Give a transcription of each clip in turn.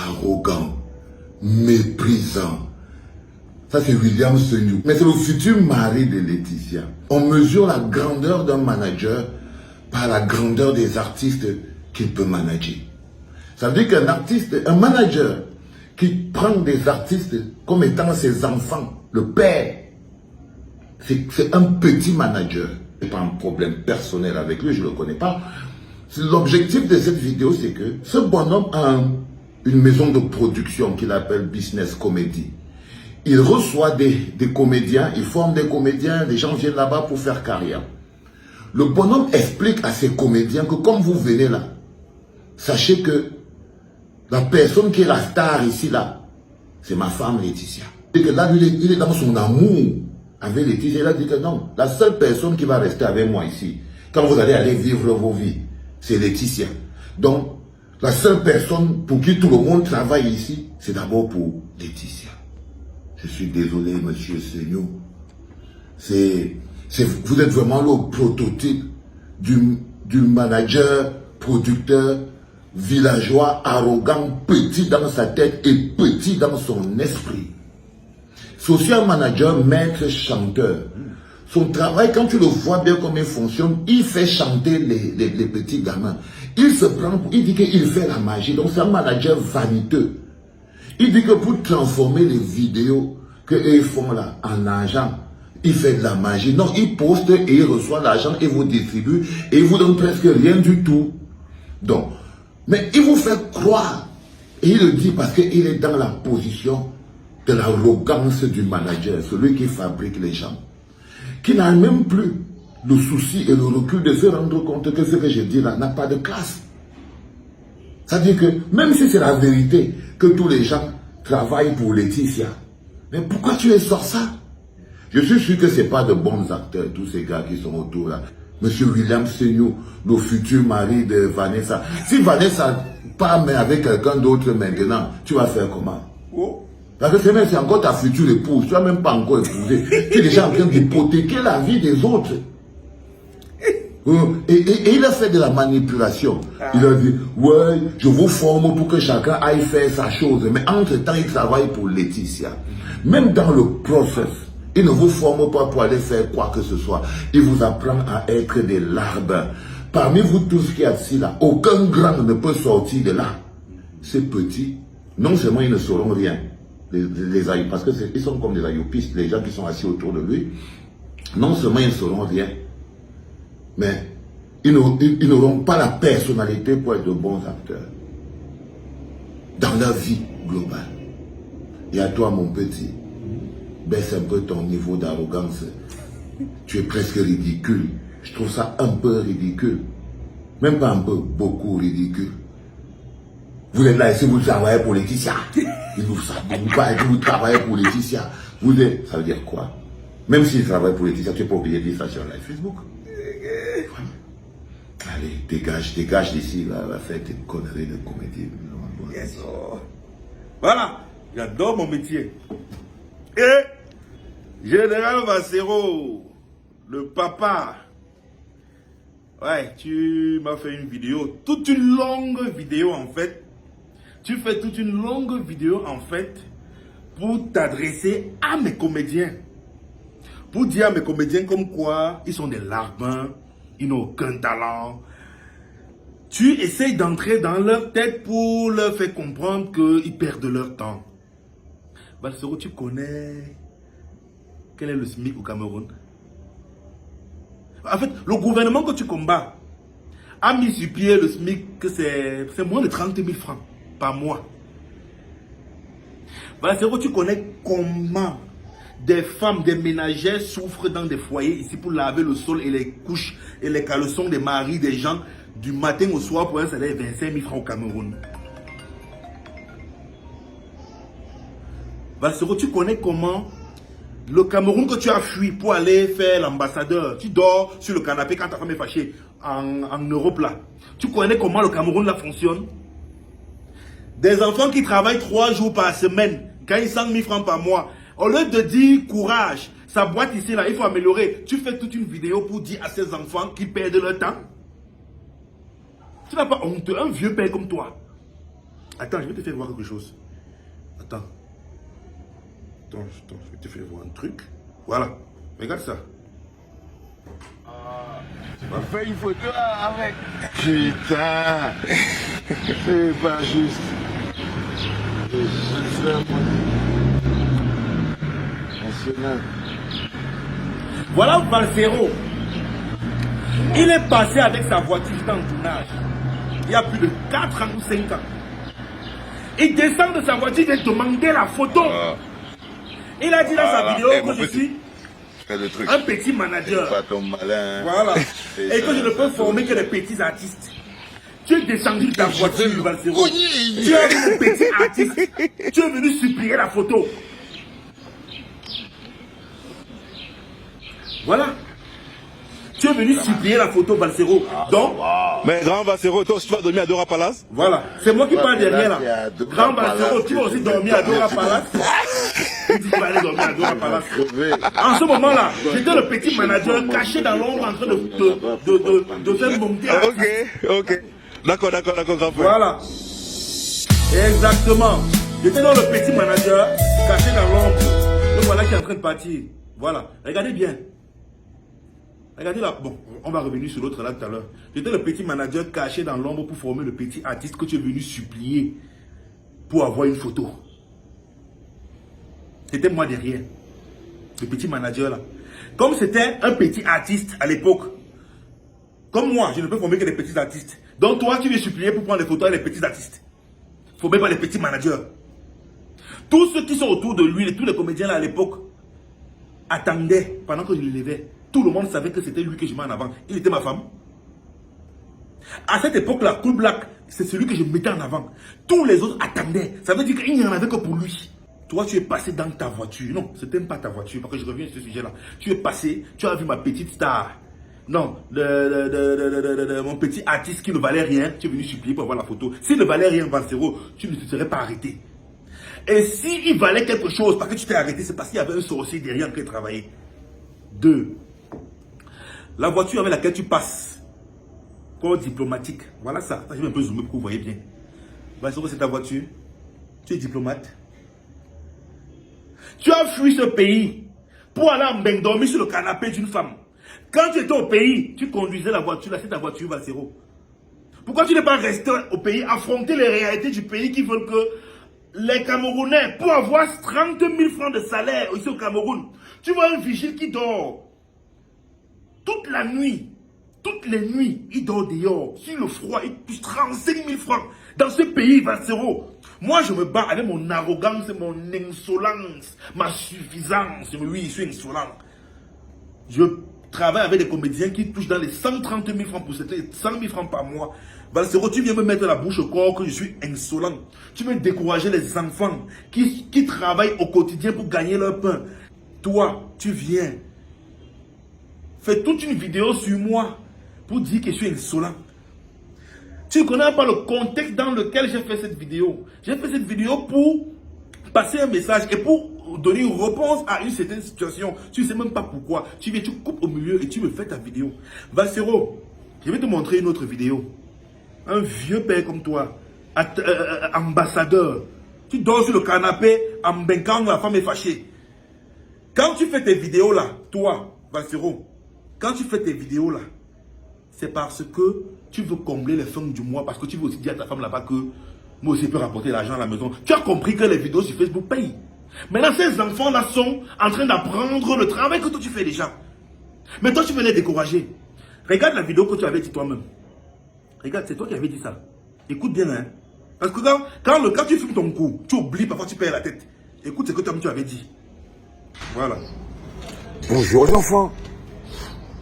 arrogant, méprisant. Ça, c'est William Senyou. Mais c'est le futur mari de Laetitia. On mesure la grandeur d'un manager par la grandeur des artistes qu'il peut manager. Ça veut dire qu'un artiste, un manager qui prend des artistes comme étant ses enfants, le père, c'est un petit manager. C'est pas un problème personnel avec lui, je ne le connais pas. L'objectif de cette vidéo, c'est que ce bonhomme a une maison de production qu'il appelle Business Comedy. Il reçoit des comédiens, il forme des comédiens, les gens viennent là-bas pour faire carrière. Le bonhomme explique à ses comédiens que comme vous venez là, sachez que la personne qui est la star ici là, c'est ma femme Laetitia. Et que là, il est dans son amour avec Laetitia. Il a dit que non, la seule personne qui va rester avec moi ici, quand vous allez aller vivre vos vies, c'est Laetitia. Donc, la seule personne pour qui tout le monde travaille ici, c'est d'abord pour Laetitia. Je suis désolé, monsieur Senyou. Vous êtes vraiment le prototype du manager, producteur, villageois, arrogant, petit dans sa tête et petit dans son esprit. Social manager, maître, chanteur. Son travail, quand tu le vois bien comme il fonctionne, il fait chanter les petits gamins. Il se prend, il dit qu'il fait la magie. Donc c'est un manager vaniteux. Il dit que pour transformer les vidéos qu'ils font là en argent, il fait de la magie. Non, il poste et il reçoit l'argent et vous distribue et il vous donne presque rien du tout. Donc, mais il vous fait croire, et il le dit parce qu'il est dans la position de l'arrogance du manager, celui qui fabrique les gens, qui n'a même plus le souci et le recul de se rendre compte que ce que je dis là n'a pas de classe. C'est-à-dire que même si c'est la vérité que tous les gens travaillent pour Laetitia, mais pourquoi tu les sors ça? Je suis sûr que ce n'est pas de bons acteurs, tous ces gars qui sont autour là. Monsieur William Senyou, le futur mari de Vanessa. Si Vanessa part mais avec quelqu'un d'autre maintenant, tu vas faire comment? Parce que c'est encore ta future épouse, tu n'as même pas encore épousé. Tu es déjà en train d'hypothéquer la vie des autres. Et il a fait de la manipulation. Il a dit, ouais, je vous forme pour que chacun aille faire sa chose. Mais entre-temps, il travaille pour Laetitia. Même dans le process, il ne vous forme pas pour aller faire quoi que ce soit. Il vous apprend à être des larbins. Parmi vous tous qui êtes ici là, aucun grand ne peut sortir de là. Ces petits, non seulement ils ne sauront rien, parce qu'ils sont comme des ayopistes, les gens qui sont assis autour de lui, non seulement ils ne sauront rien, mais ils n'auront pas la personnalité pour être de bons acteurs dans leur vie globale. Et à toi, mon petit, baisse un peu ton niveau d'arrogance. Tu es presque ridicule. Je trouve ça un peu ridicule. Même pas un peu, beaucoup ridicule. Vous êtes là ici, vous travaillez pour Laetitia. Vous travaillez pour Laetitia. Vous êtes, ça veut dire quoi? Même s'il travaille pour Laetitia, tu n'es pas obligé de dire ça sur live Facebook. Allez, dégage d'ici, là, fais tes conneries de comédie. Yes. Voilà, j'adore mon métier. Et Général Vassero, le papa. Ouais, tu m'as fait une vidéo, toute une longue vidéo en fait. Tu fais toute une longue vidéo en fait pour t'adresser à mes comédiens. Pour dire à mes comédiens comme quoi ils sont des larbins, ils n'ont aucun talent. Tu essayes d'entrer dans leur tête pour leur faire comprendre qu'ils perdent leur temps. Vassero, tu connais quel est le SMIC au Cameroun? En fait, le gouvernement que tu combats a mis sur pied le SMIC que c'est moins de 30 000 francs par mois. Vassero, tu connais comment des femmes, des ménagères souffrent dans des foyers ici pour laver le sol et les couches et les caleçons des maris des gens du matin au soir pour un salaire de 25 000 francs au Cameroun. Vassero, tu connais comment le Cameroun que tu as fui pour aller faire l'ambassadeur, tu dors sur le canapé quand ta femme est fâchée en Europe là. Tu connais comment le Cameroun là fonctionne? Des enfants qui travaillent 3 jours par semaine, gagnent 100 000 francs par mois. Au lieu de dire courage, sa boîte ici là, il faut améliorer. Tu fais toute une vidéo pour dire à ces enfants qu'ils perdent leur temps. Tu n'as pas honte, un vieux père comme toi. Attends, je vais te faire voir quelque chose. Attends, je vais te faire voir un truc. Voilà, regarde ça. Tu m'as fait une photo avec. Putain, c'est pas juste. Voilà Valsero. Il est passé avec sa voiture dans le tournage. Il y a plus de 4 ans ou 5 ans. Il descend de sa voiture, il vient demander la photo. Il a dit dans sa vidéo que je suis un petit manager. Pas ton malin. Voilà. Et que je ne peux former que les petits artistes. Tu es descendu de ta voiture, Valsero. Tu es un petit artiste. Tu es venu supplier la photo. Voilà. Tu es venu supplier la photo, Valsero. Donc, mais grand Valsero, toi aussi tu vas dormir à Dora Palace? voilà. C'est moi qui parle derrière là. Grand Valsero, tu vas aussi dormir à Dora Palace. Tu vas aller dormir à Dora Palace. En ce moment-là, j'étais le petit manager caché dans l'ombre en train de faire monter. Ok. D'accord, grand frère. Voilà. Exactement. J'étais dans le petit manager caché dans l'ombre. Le voilà qui est en train de partir. Voilà. Regardez bien. Regardez là. Bon, on va revenir sur l'autre là tout à l'heure. J'étais le petit manager caché dans l'ombre pour former le petit artiste que tu es venu supplier pour avoir une photo. C'était moi derrière. Le petit manager là. Comme c'était un petit artiste à l'époque, comme moi, je ne peux former que les petits artistes. Donc toi, tu viens supplier pour prendre les photos avec les petits artistes. Formé par les petits managers. Tous ceux qui sont autour de lui, tous les comédiens là à l'époque, attendaient pendant que je l'élevais. Tout le monde savait que c'était lui que je mets en avant. Il était ma femme. À cette époque-là, Cool Black, c'est celui que je mettais en avant. Tous les autres attendaient. Ça veut dire qu'il n'y en avait que pour lui. Toi, tu es passé dans ta voiture. Non, ce n'était pas ta voiture, parce que je reviens sur ce sujet-là. Tu es passé, tu as vu ma petite star. Non, mon petit artiste qui ne valait rien, tu es venu supplier pour avoir la photo. S'il ne valait rien, Valsero, tu ne te serais pas arrêté. Et s'il valait quelque chose, parce que tu t'es arrêté, c'est parce qu'il y avait un sorcier derrière qui travaillait. 2. La voiture avec laquelle tu passes, corps diplomatique, voilà ça. Je vais un peu zoomer pour que vous voyez bien. Valsero, c'est ta voiture. Tu es diplomate. Tu as fui ce pays pour aller dormir sur le canapé d'une femme. Quand tu étais au pays, tu conduisais la voiture, là c'est ta voiture, Valsero. Pourquoi tu n'es pas resté au pays, affronter les réalités du pays qui veulent que les Camerounais, pour avoir 30 000 francs de salaire ici au Cameroun, tu vois un vigile qui dort toute la nuit, toutes les nuits, il dort dehors, sur le froid, il touche 35 000 francs dans ce pays, Valsero. Moi, je me bats avec mon arrogance, mon insolence, ma suffisance. Oui, je suis insolent. Je travaille avec des comédiens qui touchent dans les 130 000 francs pour c'était 100 000 francs par mois. Valsero, tu viens me mettre la bouche au corps que je suis insolent. Tu veux décourager les enfants qui travaillent au quotidien pour gagner leur pain. Toi, tu viens. Fais toute une vidéo sur moi pour dire que je suis insolent. Tu ne connais pas le contexte dans lequel j'ai fait cette vidéo. J'ai fait cette vidéo pour passer un message et pour donner une réponse à une certaine situation. Tu ne sais même pas pourquoi. Tu viens, tu coupes au milieu et tu me fais ta vidéo. Valsero, je vais te montrer une autre vidéo. Un vieux père comme toi, ambassadeur. Tu dors sur le canapé en benquant, la femme est fâchée. Quand tu fais tes vidéos là, toi, Valsero, quand tu fais tes vidéos là, c'est parce que tu veux combler les fins du mois, parce que tu veux aussi dire à ta femme là-bas que moi aussi je peux rapporter l'argent à la maison. Tu as compris que les vidéos sur Facebook payent. Maintenant, ces enfants-là sont en train d'apprendre le travail que toi tu fais déjà. Mais toi, tu veux les décourager. Regarde la vidéo que tu avais dit toi-même. Regarde, c'est toi qui avais dit ça. Écoute bien, hein. Parce que quand tu filmes ton coup, tu oublies, parfois tu perds la tête. Écoute ce que toi-même tu avais dit. Voilà. Bonjour les enfants.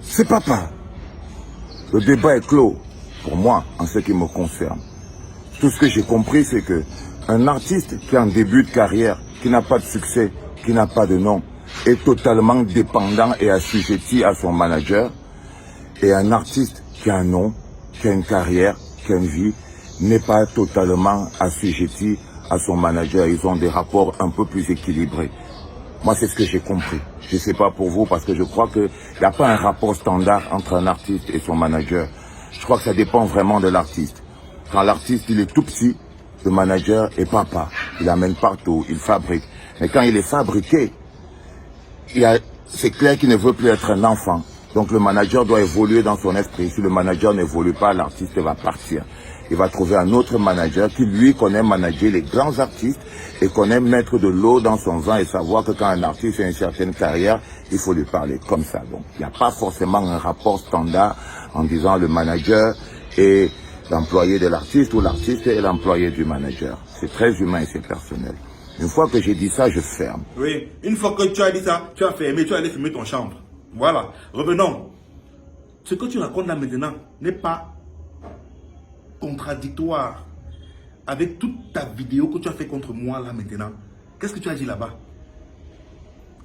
C'est papa. Le débat est clos, pour moi, en ce qui me concerne. Tout ce que j'ai compris, c'est que un artiste qui est en début de carrière, qui n'a pas de succès, qui n'a pas de nom, est totalement dépendant et assujetti à son manager. Et un artiste qui a un nom, qui a une carrière, qui a une vie, n'est pas totalement assujetti à son manager. Ils ont des rapports un peu plus équilibrés. Moi, c'est ce que j'ai compris. Je ne sais pas pour vous, parce que je crois qu'il n'y a pas un rapport standard entre un artiste et son manager. Je crois que ça dépend vraiment de l'artiste. Quand l'artiste, il est tout petit, le manager est papa. Il amène partout, il fabrique. Mais quand il est fabriqué, c'est clair qu'il ne veut plus être un enfant. Donc le manager doit évoluer dans son esprit. Si le manager n'évolue pas, l'artiste va partir. Il va trouver un autre manager qui, lui, connaît manager les grands artistes et connaît mettre de l'eau dans son vin et savoir que quand un artiste a une certaine carrière, il faut lui parler comme ça. Donc il n'y a pas forcément un rapport standard en disant le manager est l'employé de l'artiste ou l'artiste est l'employé du manager. C'est très humain et c'est personnel. Une fois que j'ai dit ça, je ferme. Oui, une fois que tu as dit ça, tu as fermé, tu as allé fermer ton chambre. Voilà, revenons. Ce que tu racontes là maintenant n'est pas contradictoire avec toute ta vidéo que tu as fait contre moi là maintenant. Qu'est-ce que tu as dit là-bas?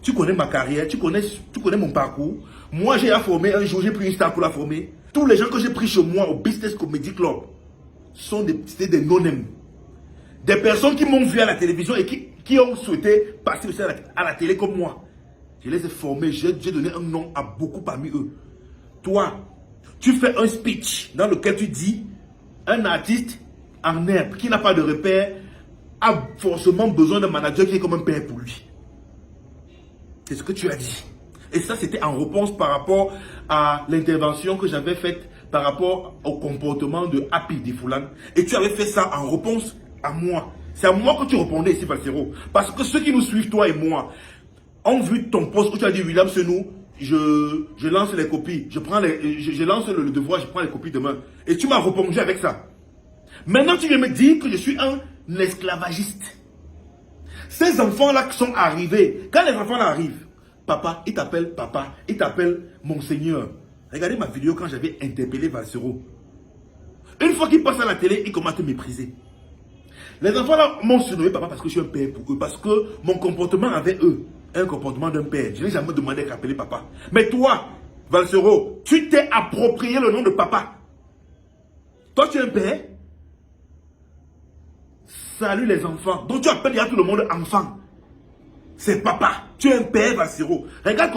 Tu connais ma carrière, tu connais mon parcours. Moi, j'ai formé un jour, j'ai pris une star pour la former. Tous les gens que j'ai pris chez moi au Business Comedy Club sont des non-name. Des personnes qui m'ont vu à la télévision et qui ont souhaité passer aussi à la télé comme moi. Je les ai formés, j'ai donné un nom à beaucoup parmi eux. Toi, tu fais un speech dans lequel tu dis un artiste en herbe qui n'a pas de repère a forcément besoin d'un manager qui est comme un père pour lui. C'est ce que tu as dit. Et ça, c'était en réponse par rapport à l'intervention que j'avais faite par rapport au comportement de Happy Difoulan. Et tu avais fait ça en réponse à moi. C'est à moi que tu répondais ici, Valsero. Parce que ceux qui nous suivent, toi et moi, ont vu ton post où tu as dit William, c'est nous. Je lance les copies. Je lance le devoir, je prends les copies demain. Et tu m'as répondu avec ça. Maintenant, tu viens me dire que je suis un esclavagiste. Ces enfants-là qui sont arrivés, quand les enfants là arrivent, papa, il t'appelle Monseigneur. Regardez ma vidéo quand j'avais interpellé Valsero. Une fois qu'il passe à la télé, il commence à te mépriser. Les enfants là m'ont surnommé papa parce que je suis un père pour eux, parce que mon comportement avec eux est un comportement d'un père. Je n'ai jamais demandé à appeler papa. Mais toi, Valsero, tu t'es approprié le nom de papa. Toi, tu es un père. Salut les enfants. Donc tu appelles tout le monde enfant. C'est papa. Tu es un père, Valsero. Regarde.